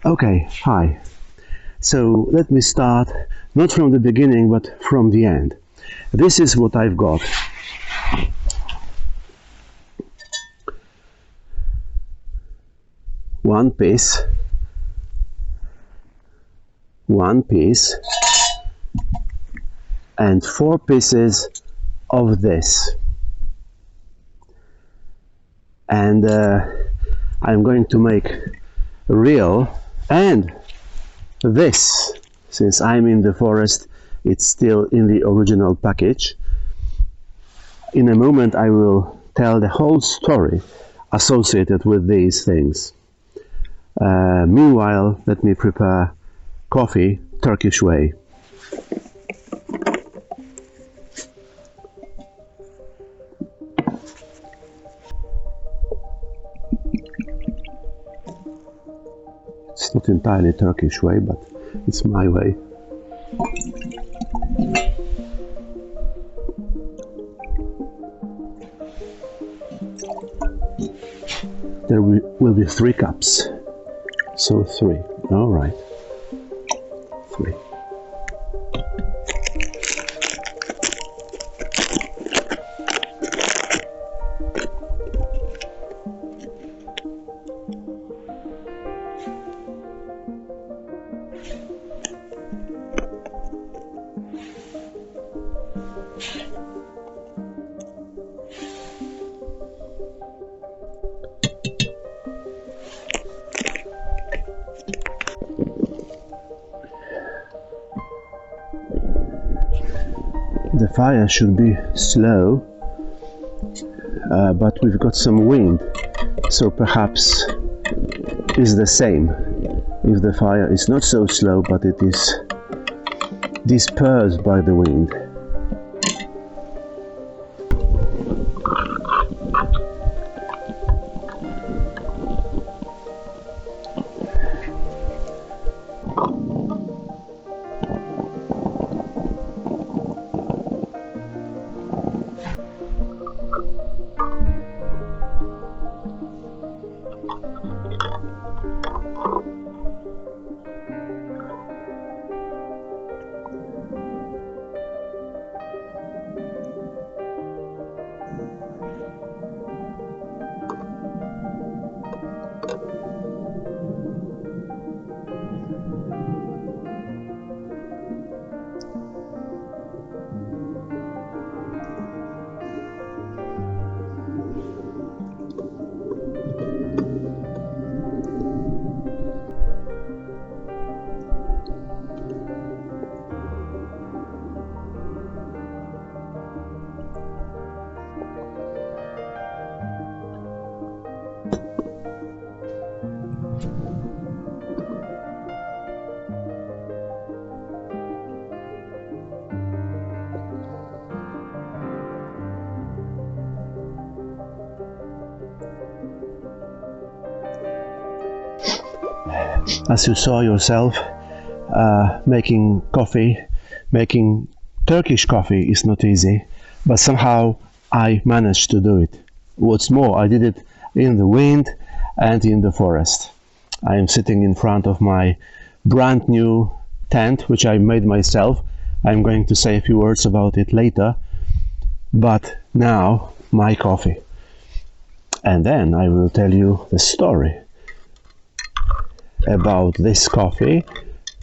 Okay, hi. So let me start not from the beginning but from the end. This is what I've got. One piece, and 4 pieces of this. And I'm going to make a reel, and this, since I'm in the forest, it's still in the original package. In a moment I will tell the whole story associated with these things. Meanwhile, let me prepare coffee Turkish way. It's not entirely Turkish way, but it's my way. There will be 3 cups. So 3. All right. 3. The fire should be slow, but we've got some wind, so perhaps it's the same. If the fire is not so slow, but it is dispersed by the wind. As you saw yourself, making Turkish coffee is not easy, but somehow I managed to do it. What's more, I did it in the wind and in the forest. I am sitting in front of my brand new tent, which I made myself. I'm going to say a few words about it later, but now my coffee. And then I will tell you the story about this coffee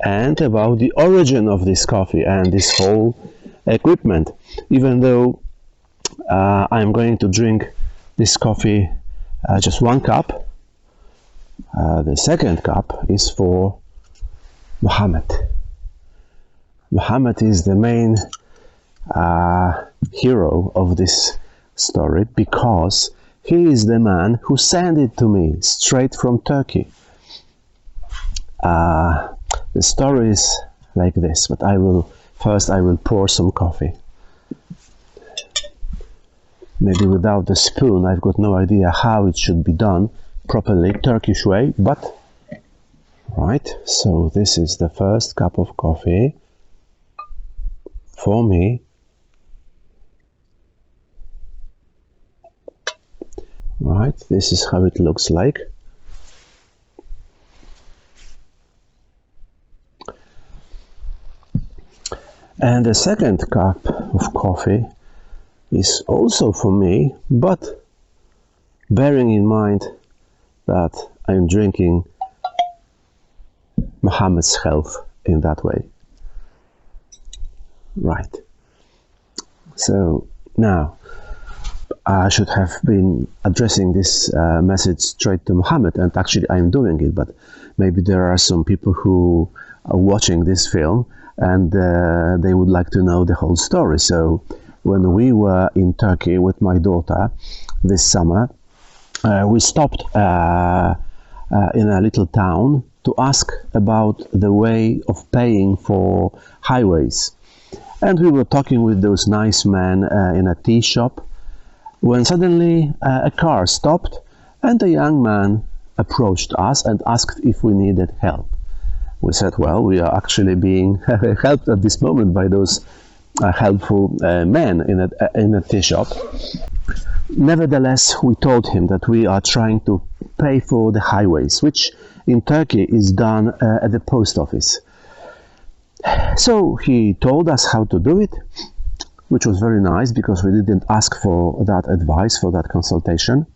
and about the origin of this coffee and this whole equipment. Even though I'm going to drink this coffee just 1 cup, the second cup is for Muhammad. Muhammad is the main hero of this story because he is the man who sent it to me straight from Turkey. The story is like this, but first I will pour some coffee. Maybe without the spoon, I've got no idea how it should be done properly, Turkish way, but right, so this is the first cup of coffee for me. Right, this is how it looks like. And the second cup of coffee is also for me, but bearing in mind that I'm drinking Muhammad's health in that way. Right. So now I should have been addressing this message straight to Muhammad, and actually I'm doing it, but maybe there are some people who are watching this film and they would like to know the whole story. So when we were in Turkey with my daughter this summer, we stopped in a little town to ask about the way of paying for highways. And we were talking with those nice men in a tea shop, when suddenly a car stopped and a young man approached us and asked if we needed help. We said, well, we are actually being helped at this moment by those helpful men in a tea shop. Nevertheless, we told him that we are trying to pay for the highways, which in Turkey is done at the post office. So he told us how to do it, which was very nice because we didn't ask for that advice, for that consultation.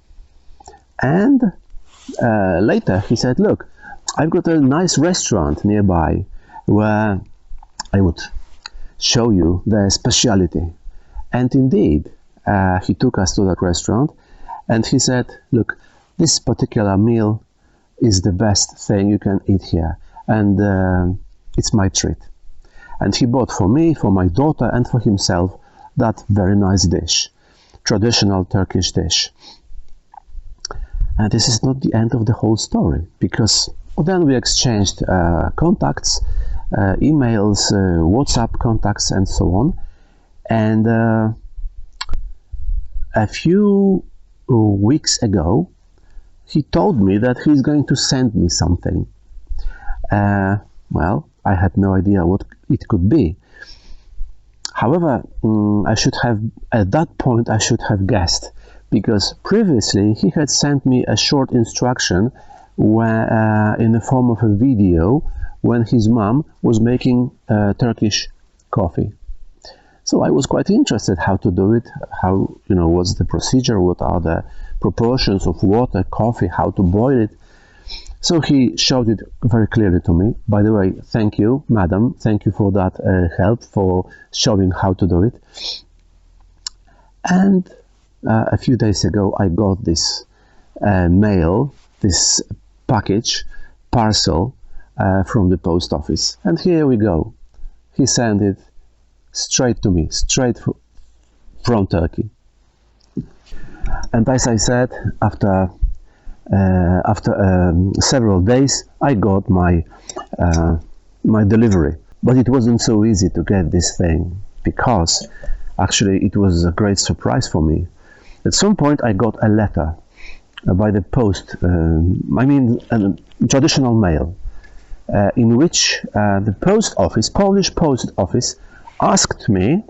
And later he said, look, I've got a nice restaurant nearby where I would show you the speciality. And indeed, he took us to that restaurant and he said, look, this particular meal is the best thing you can eat here, and it's my treat. And he bought for me, for my daughter, and for himself that very nice dish, traditional Turkish dish. And this is not the end of the whole story, because then we exchanged contacts, emails, WhatsApp contacts, and so on. And a few weeks ago, he told me that he's going to send me something. Well, I had no idea what it could be. However, at that point I should have guessed, because previously he had sent me a short instruction where, in the form of a video when his mom was making Turkish coffee. So I was quite interested how to do it, how, what's the procedure, what are the proportions of water, coffee, how to boil it. So he showed it very clearly to me. By the way, thank you, madam. Thank you for that help, for showing how to do it. And a few days ago, I got this mail, this parcel from the post office. And here we go. He sent it straight to me, straight from Turkey. And as I said, after several days, I got my delivery. But it wasn't so easy to get this thing, because actually it was a great surprise for me. At some point I got a letter by the post, traditional mail, in which the post office, Polish post office, asked me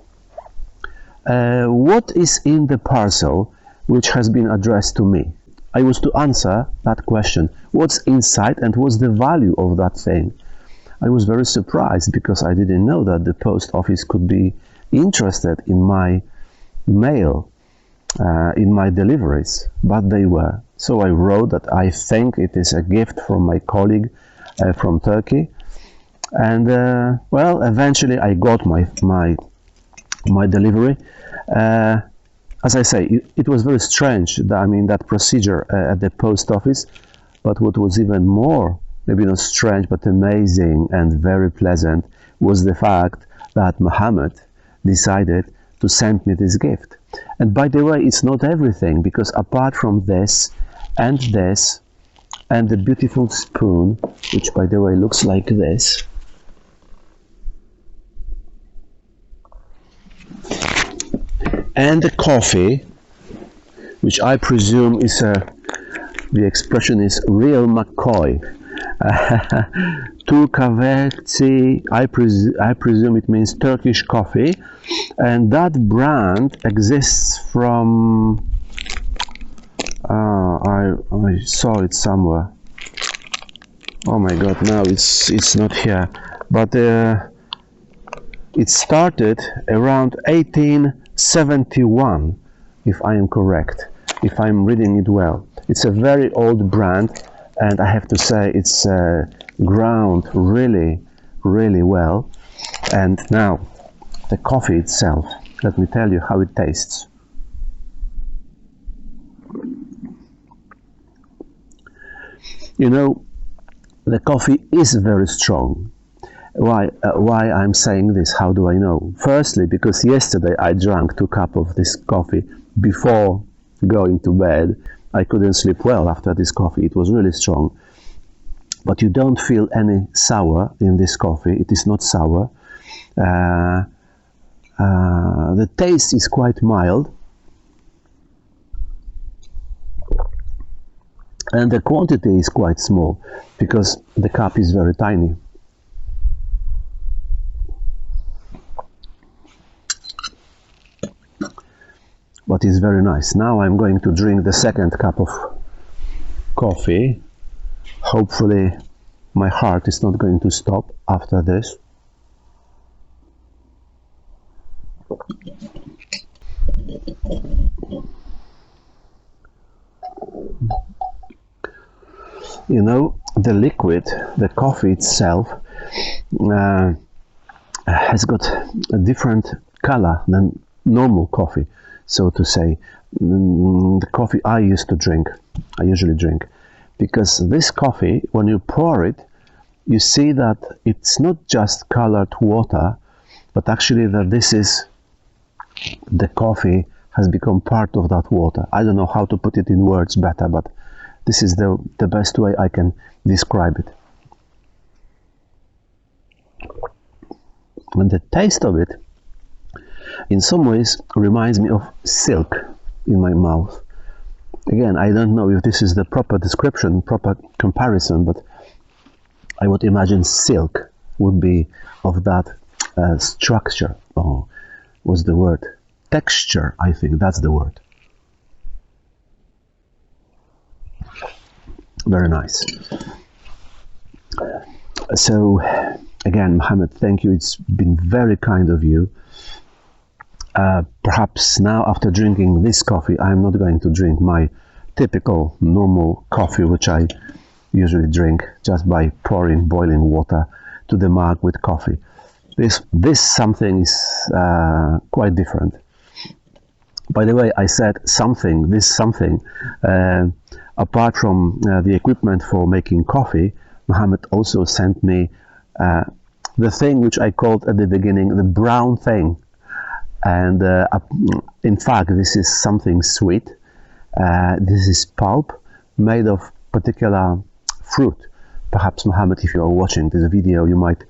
what is in the parcel which has been addressed to me. I was to answer that question, what's inside and what's the value of that thing. I was very surprised because I didn't know that the post office could be interested in my mail, in my deliveries, but they were. So I wrote that I think it is a gift from my colleague from Turkey. And well, eventually I got my delivery. As I say, it was very strange, that procedure at the post office. But what was even more, maybe not strange, but amazing and very pleasant, was the fact that Muhammad decided to send me this gift. And by the way, it's not everything, because apart from this, and the beautiful spoon, which by the way looks like this, and the coffee, which I presume is the expression is real McCoy. Turkaveci, I presume it means Turkish coffee, and that brand exists from, I saw it somewhere. Oh my god, now it's not here, but It started around 1871, if I am correct, if I'm reading it well. It's a very old brand, and I have to say it's ground really, really well. And now, the coffee itself, let me tell you how it tastes. You know, the coffee is very strong. Why I'm saying this? How do I know? Firstly, because yesterday I drank 2 cups of this coffee before going to bed. I couldn't sleep well after this coffee. It was really strong. But you don't feel any sour in this coffee. It is not sour. The taste is quite mild. And the quantity is quite small because the cup is very tiny. But it's very nice. Now I'm going to drink the second cup of coffee. Hopefully my heart is not going to stop after this. You know, the liquid, the coffee itself, has got a different color than normal coffee, so to say. The coffee I usually drink, because this coffee, when you pour it, you see that it's not just colored water, but actually that this is the coffee has become part of that water. I don't know how to put it in words better, but this is the best way I can describe it. And the taste of it, in some ways, reminds me of silk in my mouth. Again, I don't know if this is the proper description, proper comparison, but I would imagine silk would be of that structure. Oh, what's the word? Texture, I think that's the word. Very nice. So, again, Mohammed, thank you. It's been very kind of you. Perhaps now, after drinking this coffee, I'm not going to drink my typical normal coffee, which I usually drink just by pouring boiling water to the mug with coffee. This something is quite different. By the way, I said something, this something, apart from the equipment for making coffee, Mohammed also sent me the thing which I called at the beginning the brown thing. And in fact, this is something sweet. This is pulp made of particular fruit. Perhaps, Mohammed, if you are watching this video, you might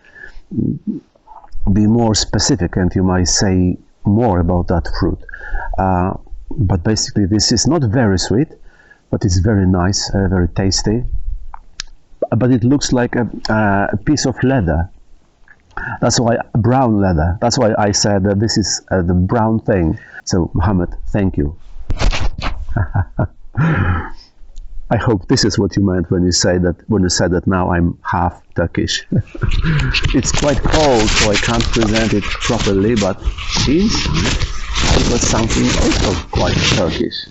be more specific and you might say more about that fruit. But basically, this is not very sweet, but it's very nice, very tasty. But it looks like a piece of leather. That's why brown leather. That's why I said that this is the brown thing. So, Mohammed, thank you. I hope this is what you meant when you said that now I'm half Turkish. It's quite cold, so I can't present it properly, but inside it was something also quite Turkish.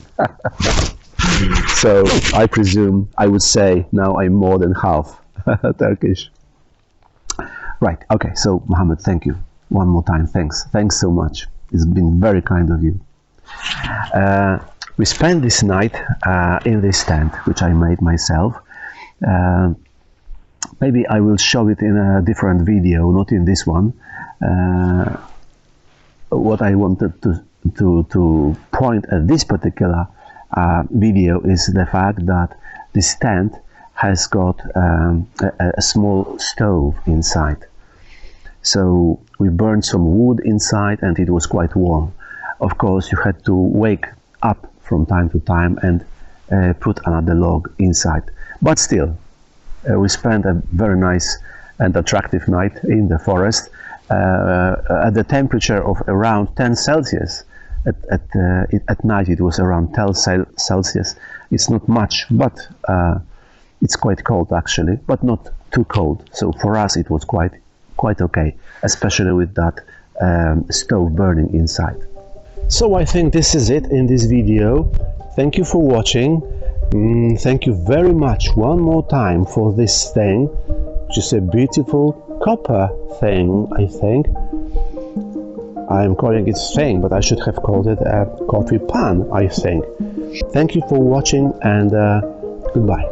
So I presume I would say now I'm more than half Turkish. Right, okay, so Mohammed, thank you. One more time, thanks. Thanks so much. It's been very kind of you. We spent this night in this tent, which I made myself. Maybe I will show it in a different video, not in this one. What I wanted to point at this particular video is the fact that this tent has got a small stove inside. So we burned some wood inside and it was quite warm. Of course, you had to wake up from time to time and put another log inside. But still, we spent a very nice and attractive night in the forest at the temperature of around 10 Celsius. At night it was around 10 Celsius. It's not much, but it's quite cold actually, but not too cold. So for us it was quite okay, especially with that stove burning inside. So I think this is it in this video. Thank you for watching. Thank you very much one more time for this thing, which is a beautiful copper thing, I think. I'm calling it thing, but I should have called it a coffee pan, I think. Thank you for watching, and goodbye.